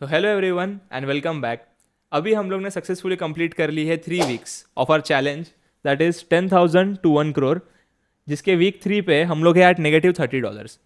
तो hello everyone and welcome back. अभी हम लोग ने सक्सेसफुली कंप्लीट कर ली है 3 weeks of our challenge, that is 10,000 to 1 crore, जिसके वीक 3 पे हम लोग है एट -$30।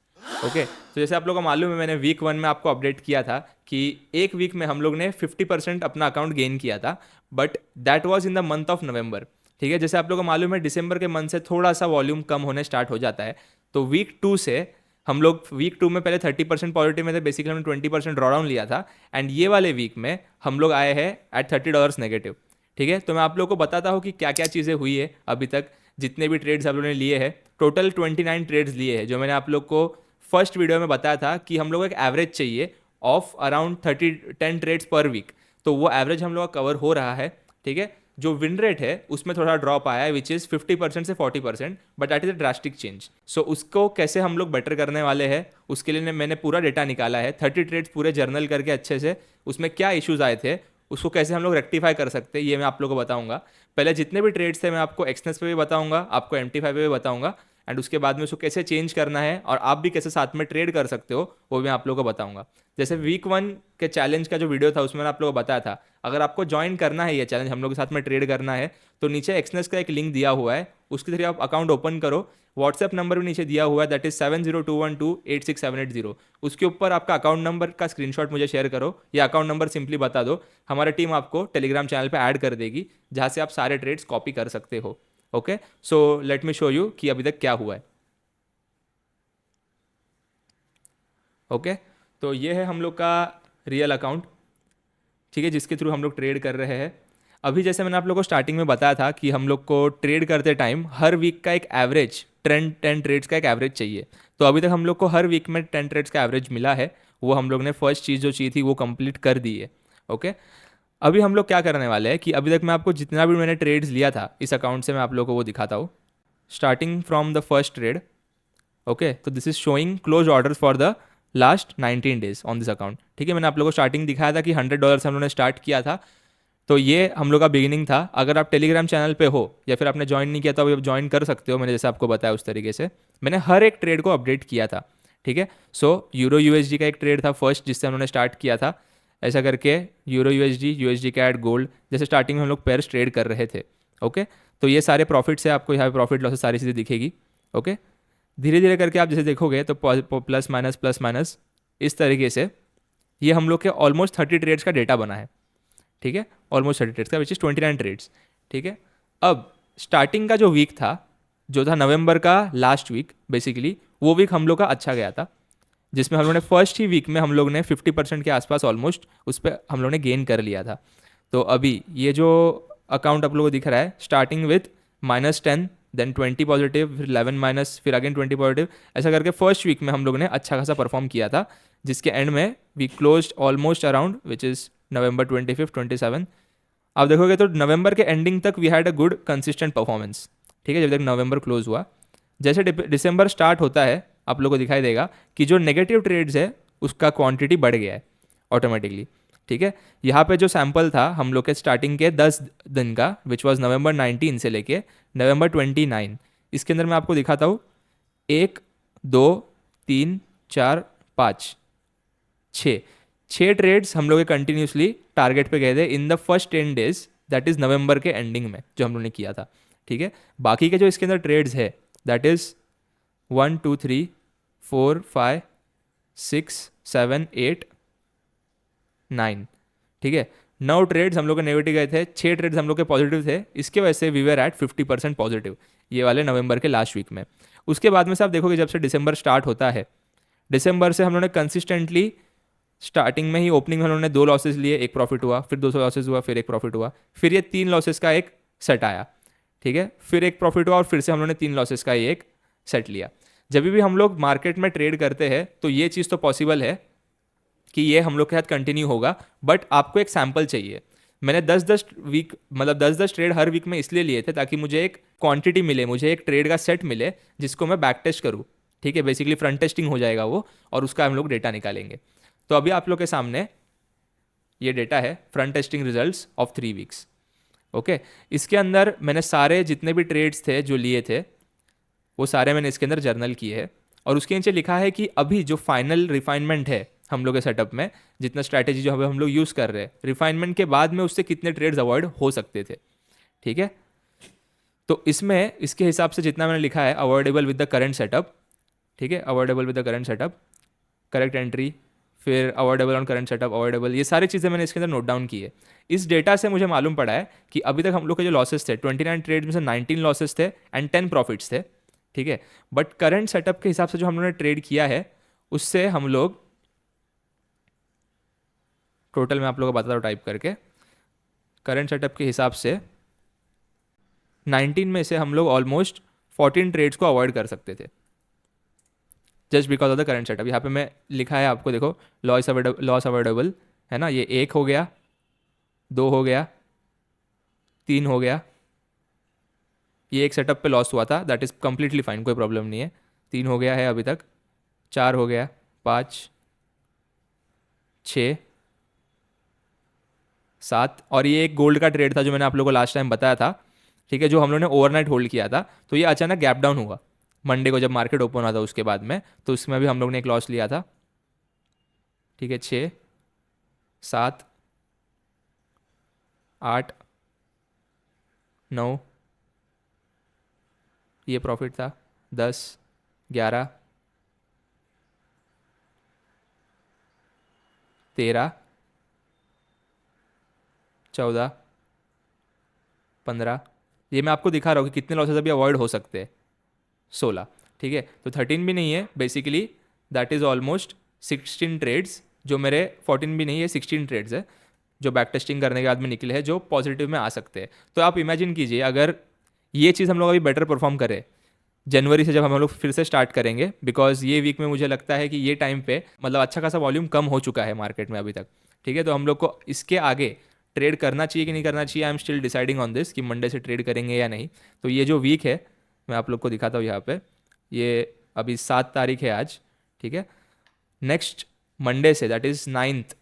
ओके, तो जैसे आप लोगों को मालूम है, मैंने वीक 1 में आपको अपडेट किया था कि एक वीक में हम लोग ने 50% अपना अकाउंट गेन किया था, but that was in the month of November. ठीक है, जैसे आप लोगों को मालूम है दिसंबर के मंथ से थोड़ा सा वॉल्यूम कम होने स्टार्ट हो जाता है। तो वीक 2 से हम लोग वीक 2 में पहले 30% पॉजिटिव में थे, बेसिकली हमने 20% ड्रॉडाउन लिया था, एंड ये वाले वीक में हम लोग आए हैं एट $30 नेगेटिव। ठीक है, तो मैं आप लोगों को बताता हूँ कि क्या क्या चीज़ें हुई है अभी तक, जितने भी ट्रेड्स आप लोगों ने लिए हैं। टोटल 29 ट्रेड्स लिए हैं, जो मैंने आप लोग को फर्स्ट वीडियो में बताया था कि हम लोग एक एवरेज चाहिए ऑफ अराउंड 10 ट्रेड्स पर वीक। तो वो एवरेज हम लोग का कवर हो रहा है। ठीक है, जो विन रेट है उसमें थोड़ा ड्रॉप आया है, विच इज़ 50% से 40%, but that is a drastic change. So उसको कैसे हम लोग बेटर करने वाले हैं, उसके लिए मैंने पूरा डेटा निकाला है, 30 ट्रेड्स पूरे जर्नल करके अच्छे से, उसमें क्या इश्यूज आए थे, उसको कैसे हम लोग रेक्टिफाई कर सकते हैं, ये मैं आप लोगों को बताऊंगा। पहले जितने भी ट्रेड्स थे मैं आपको एक्सनेस पे भी बताऊंगा, आपको MT5 पे भी बताऊंगा, एंड उसके बाद में उसको कैसे चेंज करना है और आप भी कैसे साथ में ट्रेड कर सकते हो वो भी मैं आप लोगों को बताऊंगा। जैसे वीक 1 के चैलेंज का जो वीडियो था उसमें मैंने आप लोगों को बताया था, अगर आपको ज्वाइन करना है ये चैलेंज, हम लोग के साथ में ट्रेड करना है, तो नीचे एक्सनेस का एक लिंक दिया हुआ है, उसके थ्रू आप अकाउंट ओपन करो। व्हाट्सएप नंबर भी नीचे दिया हुआ है, दैट इज 7021286780। उसके ऊपर आपका अकाउंट नंबर का स्क्रीनशॉट मुझे शेयर करो, या अकाउंट नंबर सिंपली बता दो, हमारा टीम आपको टेलीग्राम चैनल पे ऐड कर देगी, जहाँ से आप सारे ट्रेड्स कॉपी कर सकते हो। Okay, so let me show you कि अभी तक क्या हुआ है। ओके, तो ये है हम लोग का रियल अकाउंट। ठीक है, जिसके थ्रू हम लोग ट्रेड कर रहे हैं। अभी जैसे मैंने आप लोग को स्टार्टिंग में बताया था कि हम लोग को ट्रेड करते टाइम हर वीक का एक एवरेज 10 ट्रेड्स का एक एवरेज चाहिए। तो अभी तक हम लोग को हर वीक में 10 ट्रेड्स का एवरेज मिला है, वो हम लोग ने फर्स्ट चीज़ जो चाहिए थी वो कंप्लीट कर दी है। ओके, अभी हम लोग क्या करने वाले हैं कि अभी तक मैं आपको जितना भी मैंने ट्रेड्स लिया था इस अकाउंट से मैं आप लोग को वो दिखाता हूँ, starting from the first trade. Okay, तो this is showing close orders for the last 19 days on this account. ठीक है, मैंने आप लोगों को स्टार्टिंग दिखाया था कि $100 से हम लोगों ने स्टार्ट किया था, तो ये हम लोग का बिगिनिंग था। अगर आप टेलीग्राम चैनल पे हो या फिर आपने ज्वाइन नहीं किया तो अभी आप ज्वाइन कर सकते हो, मैंने जैसे आपको बताया उस तरीके से मैंने हर एक ट्रेड को अपडेट किया था। ठीक है, सो यूरो यूएसडी का एक ट्रेड था फर्स्ट, जिससे उन्होंने स्टार्ट किया था, ऐसा करके यूरो यूएसडी, यूएसडी का एड गोल्ड, जैसे स्टार्टिंग में हम लोग पेयर्स ट्रेड कर रहे थे। ओके, तो ये सारे प्रॉफिट्स है, आपको यहाँ पे प्रॉफिट लॉसेस सारी चीज़ें दिखेगी। ओके, धीरे धीरे करके आप जैसे देखोगे तो प्लस माइनस इस तरीके से ये हम लोग के ऑलमोस्ट 30 ट्रेड्स का डेटा बना है। ठीक है, ऑलमोस्ट 30 ट्रेड्स का, विच इज 29 ट्रेड्स। ठीक है, अब स्टार्टिंग का जो वीक था, जो था नवंबर का लास्ट वीक, बेसिकली वो वीक हम लोग का अच्छा गया था, जिसमें हम लोग ने फर्स्ट ही वीक में हम लोग ने 50% के आसपास ऑलमोस्ट उस पर हम लोग ने गेन कर लिया था। तो अभी ये जो अकाउंट आप लोगों को दिख रहा है, स्टार्टिंग विथ -10, देन 20 पॉजिटिव, फिर 11 माइनस, फिर अगेन 20 पॉजिटिव, ऐसा करके फर्स्ट वीक में हम लोग ने अच्छा खासा परफॉर्म किया था, जिसके एंड में we close almost around which is November 25, 27। आप देखोगे तो नवंबर के एंडिंग तक we had a good consistent performance. ठीक है, जब तक नवंबर क्लोज हुआ, जैसे दिसंबर स्टार्ट होता है आप लोगों को दिखाई देगा कि जो नेगेटिव ट्रेड्स है उसका क्वांटिटी बढ़ गया है ऑटोमेटिकली। ठीक है, यहाँ पे जो सैंपल था हम लोग के स्टार्टिंग के 10 दिन का, विच वॉज नवंबर 19 से लेके नवंबर 29, इसके अंदर मैं आपको दिखाता हूँ, 1 2 3 4 5 6 6 ट्रेड्स हम लोग कंटिन्यूसली टारगेट पे गए थे in the first 10 days, that is नवंबर के एंडिंग में जो हम लोग ने किया था। ठीक है, बाकी के जो इसके अंदर ट्रेड्स है, दैट इज 1 2 3 4 5 6 7 8 9। ठीक है, 9 ट्रेड्स हम लोग के नेगेटिव गए थे, 6 ट्रेड्स हम लोग के पॉजिटिव थे, इसके वजह से वी वर एट 50% पॉजिटिव ये वाले नवंबर के लास्ट वीक में। उसके बाद में से आप देखोगे जब से दिसंबर स्टार्ट होता है, दिसंबर से हम लोगों ने कंसिस्टेंटली स्टार्टिंग में ही ओपनिंग में हम लोगों ने 2 लॉसेस लिए, एक प्रॉफिट हुआ, फिर 2 लॉसेस हुआ, फिर एक प्रॉफिट हुआ, फिर ये 3 लॉसेस का एक सेट आया। ठीक है, फिर एक प्रॉफिट हुआ और फिर से हम लोगों ने 3 लॉसेस का एक सेट लिया। जब भी हम लोग मार्केट में ट्रेड करते हैं तो ये चीज़ तो पॉसिबल है कि ये हम लोग के साथ कंटिन्यू होगा, बट आपको एक सैंपल चाहिए। मैंने 10-10 वीक, मतलब 10-10 ट्रेड हर वीक में इसलिए लिए थे ताकि मुझे एक क्वांटिटी मिले, मुझे एक ट्रेड का सेट मिले जिसको मैं बैक टेस्ट करूँ। ठीक है, बेसिकली फ्रंट टेस्टिंग हो जाएगा वो, और उसका हम लोग डेटा निकालेंगे। तो अभी आप लोग के सामने ये डेटा है, front testing results of 3 weeks. Okay, इसके अंदर मैंने सारे जितने भी ट्रेड्स थे जो लिए थे वो सारे मैंने इसके अंदर जर्नल किए हैं, और उसके नीचे लिखा है कि अभी जो फाइनल रिफाइनमेंट है हम लोग के सेटअप में, जितना स्ट्रैटेजी जो हम लोग यूज़ कर रहे हैं, रिफाइनमेंट के बाद में उससे कितने ट्रेड्स अवॉइड हो सकते थे। ठीक है, तो इसमें इसके हिसाब से जितना मैंने लिखा है avoidable with the current setup, ठीक है, avoidable with the current setup, correct entry, फिर avoidable on current setup, avoidable, ये सारी चीज़ें मैंने इसके अंदर नोट डाउन की है। इस डेटा से मुझे मालूम पड़ा है कि अभी तक हम लोग के जो लॉसेस थे 29 ट्रेड में से 19 लॉसेस थे एंड 10 प्रॉफिट्स थे। ठीक है, बट करंट सेटअप के हिसाब से जो हम लोगों ने ट्रेड किया है उससे हम लोग टोटल, मैं आप लोगों को बताता हूँ टाइप करके, करंट सेटअप के हिसाब से 19 में से हम लोग ऑलमोस्ट 14 ट्रेड्स को अवॉइड कर सकते थे just because of the current setup. यहाँ पे मैं लिखा है आपको, देखो, लॉस अवॉइडेबल है ना, ये 1 हो गया, 2 हो गया, 3 हो गया, ये एक सेटअप पे लॉस हुआ था, दैट इज़ कम्प्लीटली फाइन, कोई प्रॉब्लम नहीं है। 3 हो गया है अभी तक, 4 हो गया, 5, 6, 7, और ये एक गोल्ड का ट्रेड था जो मैंने आप लोगों को लास्ट टाइम बताया था। ठीक है, जो हम लोगों ने ओवरनाइट होल्ड किया था, तो ये अचानक गैप डाउन हुआ मंडे को जब मार्केट ओपन हुआ था उसके बाद में, तो उसमें भी हम लोग ने एक लॉस लिया था। ठीक है, 6, 7, 8, 9, ये प्रॉफिट था, 10, 11, 13, 14, 15, ये मैं आपको दिखा रहा हूँ कि कितने लॉसेस अभी अवॉइड हो सकते हैं। 16, ठीक है, तो 13 भी नहीं है basically, that is almost 16 trades, जो मेरे 14 भी नहीं है, 16 ट्रेड्स है जो बैक टेस्टिंग करने के बाद में निकले हैं जो पॉजिटिव में आ सकते हैं। तो आप इमेजिन कीजिए अगर ये चीज़ हम लोग अभी बेटर परफॉर्म करें जनवरी से, जब हम लोग फिर से स्टार्ट करेंगे, बिकॉज ये वीक में मुझे लगता है कि ये टाइम पे मतलब अच्छा खासा वॉल्यूम कम हो चुका है मार्केट में अभी तक। ठीक है, तो हम लोग को इसके आगे ट्रेड करना चाहिए कि नहीं करना चाहिए, I am still deciding on this, कि मंडे से ट्रेड करेंगे या नहीं। तो ये जो वीक है मैं आप लोग को दिखाता हूँ यहाँ पे, ये अभी 7 तारीख है आज। ठीक है, नेक्स्ट मंडे से, दैट इज़ 9th,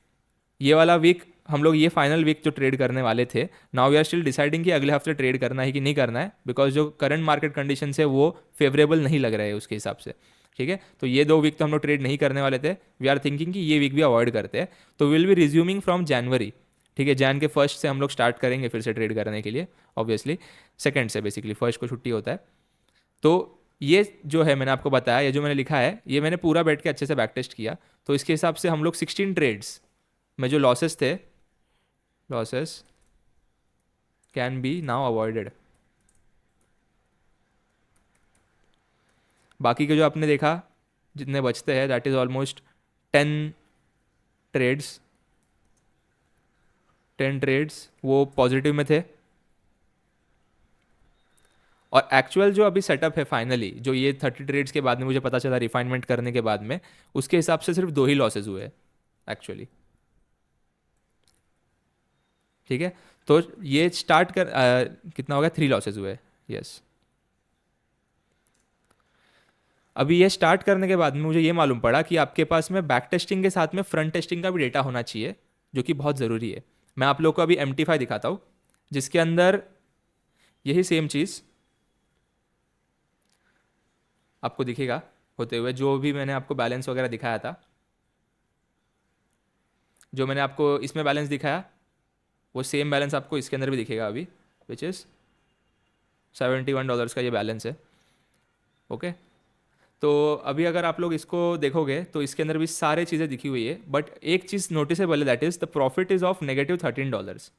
ये वाला वीक हम लोग, ये फाइनल वीक जो ट्रेड करने वाले थे, now we are still deciding कि अगले हफ्ते ट्रेड करना है कि नहीं करना है, बिकॉज जो करंट मार्केट कंडीशन है वो फेवरेबल नहीं लग रहा है उसके हिसाब से। ठीक है, तो ये 2 वीक तो हम लोग ट्रेड नहीं करने वाले थे, वी आर थिंकिंग कि ये वीक भी अवॉइड करते हैं। तो will be resuming from January. ठीक है, जैन के 1st से हम लोग स्टार्ट करेंगे फिर से ट्रेड करने के लिए, ऑब्वियसली 2nd से, बेसिकली 1st को छुट्टी होता है। तो ये जो है मैंने आपको बताया, ये जो मैंने लिखा है, ये मैंने पूरा बैठ के अच्छे से बैक टेस्ट किया, तो इसके हिसाब से हम लोग 16 ट्रेड्स में जो लॉसेस थे, losses can be now avoided. बाकी के जो आपने देखा जितने बचते हैं, that is almost 10 trades, 10 trades वो पॉजिटिव में थे। और एक्चुअल जो अभी सेटअप है फाइनली, जो ये 30 ट्रेड्स के बाद में मुझे पता चला रिफाइनमेंट करने के बाद में, उसके हिसाब से सिर्फ 2 ही लॉसेज हुए एक्चुअली। ठीक है, तो ये स्टार्ट कर कितना हो गया, 3 लॉसेज हुए, यस। अभी ये स्टार्ट करने के बाद में मुझे ये मालूम पड़ा कि आपके पास में बैक टेस्टिंग के साथ में फ्रंट टेस्टिंग का भी डेटा होना चाहिए, जो कि बहुत ज़रूरी है। मैं आप लोग को अभी MT5 दिखाता हूँ, जिसके अंदर यही सेम चीज़ आपको दिखेगा होते हुए, जो भी मैंने आपको बैलेंस वगैरह दिखाया था, जो मैंने आपको इसमें बैलेंस दिखाया, वो सेम बैलेंस आपको इसके अंदर भी दिखेगा अभी, विच इज़ $71 का ये बैलेंस है। ओके, तो अभी अगर आप लोग इसको देखोगे तो इसके अंदर भी सारी चीज़ें दिखी हुई है, बट एक चीज़ नोटिसेबल है, that is the profit is of -$13।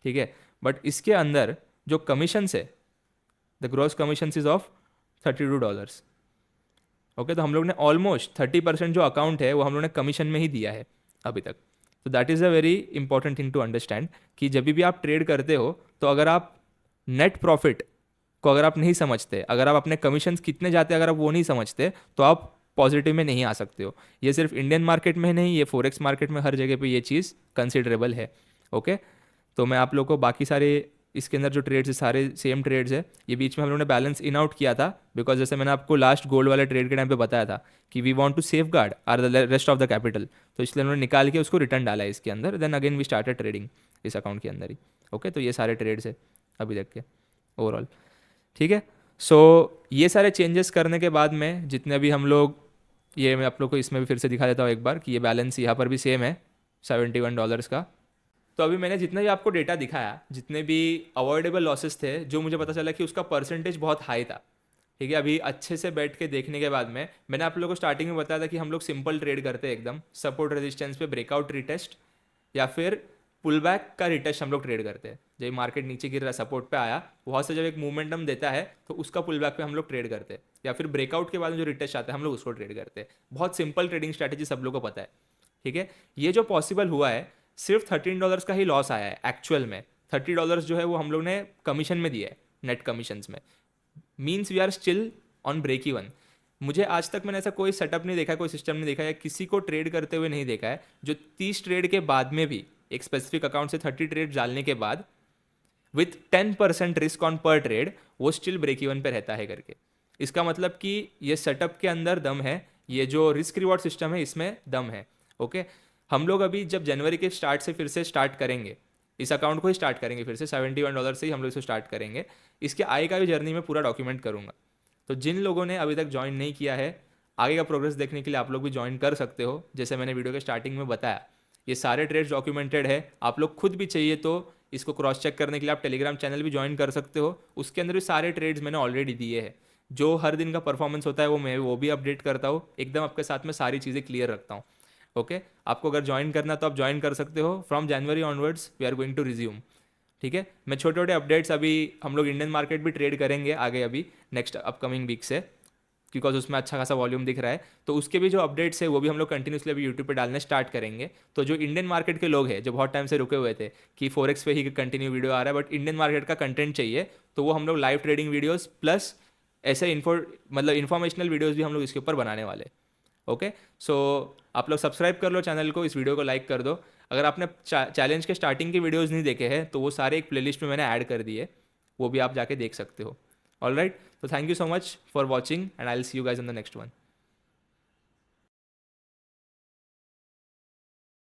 ठीक है, बट इसके अंदर जो कमीशन है, the gross commission is of $32। Okay, तो हम लोग ने ऑलमोस्ट 30% जो अकाउंट है वो हम लोग ने कमीशन में ही दिया है अभी तक। तो that is a very important thing to understand, कि जब भी आप ट्रेड करते हो तो अगर आप नेट प्रॉफिट को अगर आप नहीं समझते, अगर आप अपने कमीशन कितने जाते हैं अगर आप वो नहीं समझते, तो आप पॉजिटिव में नहीं आ सकते हो। ये सिर्फ इंडियन मार्केट में नहीं, ये फॉरेक्स मार्केट में हर जगह पे ये चीज़ कंसिडरेबल है। ओके, तो मैं आप लोग को बाकी सारे इसके अंदर जो ट्रेड्स है सारे सेम ट्रेड्स है। ये बीच में हम लोगों ने बैलेंस इन आउट किया था, बिकॉज जैसे मैंने आपको लास्ट गोल्ड वाले ट्रेड के टाइम पे बताया था कि we want to safeguard are the rest of the capital, तो इसलिए उन्होंने निकाल के उसको रिटर्न डाला है इसके अंदर, then again we started trading इस अकाउंट के अंदर ही। ओके, तो ये सारे ट्रेड्स है अभी तक के ओवरऑल। ठीक है, सो ये सारे चेंजेस करने के बाद में जितने भी हम लोग ये मैं आप लोग को इसमें भी फिर से दिखा देता हूँ एक बार कि ये बैलेंस यहाँ पर भी सेम है $71 का। तो अभी मैंने जितने भी आपको डेटा दिखाया, जितने भी अवॉइडेबल लॉसेस थे, जो मुझे पता चला कि उसका परसेंटेज बहुत हाई था। ठीक है, अभी अच्छे से बैठ के देखने के बाद में मैंने आप लोगों को स्टार्टिंग में बताया था कि हम लोग सिंपल ट्रेड करते हैं, एकदम सपोर्ट रेजिस्टेंस पे ब्रेकआउट रिटेस्ट या फिर पुल बैक का रिटेस्ट हम लोग ट्रेड करते हैं। जब मार्केट नीचे गिर रहा, सपोर्ट पे आया, वहाँ से जब एक मूवमेंटम देता है तो उसका पुल बैक पे हम लोग ट्रेड करते हैं, या फिर ब्रेकआउट के बाद में जो रिटेस्ट आता है हम लोग उसको ट्रेड करते हैं। बहुत सिंपल ट्रेडिंग स्ट्रैटेजी सब लोग को पता है। ठीक है, ये जो पॉसिबल हुआ है, सिर्फ $13 का ही लॉस आया है एक्चुअल में। $30 जो है वो हम लोग ने कमीशन में दिया है, नेट कमीशंस में। Means we are still on break even. मुझे आज तक मैंने ऐसा कोई सेटअप नहीं देखा है, कोई सिस्टम नहीं देखा है, किसी को ट्रेड करते हुए नहीं देखा है जो 30 ट्रेड के बाद में भी, एक स्पेसिफिक अकाउंट से 30 ट्रेड डालने के बाद विथ 10% रिस्क ऑन पर ट्रेड, वो स्टिल ब्रेक इवन पे रहता है करके। इसका मतलब कि ये सेटअप के अंदर दम है, ये जो रिस्क रिवॉर्ड सिस्टम है इसमें दम है। ओके, हम लोग अभी जब जनवरी के स्टार्ट से फिर से स्टार्ट करेंगे, इस अकाउंट को ही स्टार्ट करेंगे फिर से, $71 से ही हम लोग इसे स्टार्ट करेंगे। इसके आगे का भी जर्नी में पूरा डॉक्यूमेंट करूंगा। तो जिन लोगों ने अभी तक ज्वाइन नहीं किया है, आगे का प्रोग्रेस देखने के लिए आप लोग भी ज्वाइन कर सकते हो। जैसे मैंने वीडियो के स्टार्टिंग में बताया, ये सारे ट्रेड्स डॉक्यूमेंटेड है। आप लोग खुद भी चाहिए तो इसको क्रॉस चेक करने के लिए आप टेलीग्राम चैनल भी ज्वाइन कर सकते हो। उसके अंदर भी सारे ट्रेड्स मैंने ऑलरेडी दिए हैं। जो हर दिन का परफॉर्मेंस होता है वो भी अपडेट करता हूँ, एकदम आपके साथ में सारी चीज़ें क्लियर रखता हूँ। ओके, आपको अगर ज्वाइन करना तो आप ज्वाइन कर सकते हो। From January onwards we are going to resume. ठीक है, मैं छोटे छोटे अपडेट्स, अभी हम लोग इंडियन मार्केट भी ट्रेड करेंगे आगे, अभी नेक्स्ट अपकमिंग वीक से, बिकॉज उसमें अच्छा खासा वॉल्यूम दिख रहा है। तो उसके भी जो अपडेट्स है वो भी हम लोग कंटिन्यूसली अभी यूट्यूब पे डालने स्टार्ट करेंगे। तो जो इंडियन मार्केट के लोग हैं, जो बहुत टाइम से रुके हुए थे कि फॉरेक्स पे ही कंटिन्यू वीडियो आ रहा है बट इंडियन मार्केट का कंटेंट चाहिए, तो वो हम लोग लाइव ट्रेडिंग वीडियोज़ प्लस ऐसे मतलब इन्फॉर्मेशनल वीडियोज़ भी हम लोग इसके ऊपर बनाने वाले। ओके, सो आप लोग सब्सक्राइब कर लो चैनल को, इस वीडियो को लाइक कर दो। अगर आपने चैलेंज के स्टार्टिंग के वीडियोज़ नहीं देखे हैं तो वो सारे एक प्लेलिस्ट में मैंने ऐड कर दिए, वो भी आप जाके देख सकते हो। All right, so thank you so much for watching and I'll see you guys in the next one.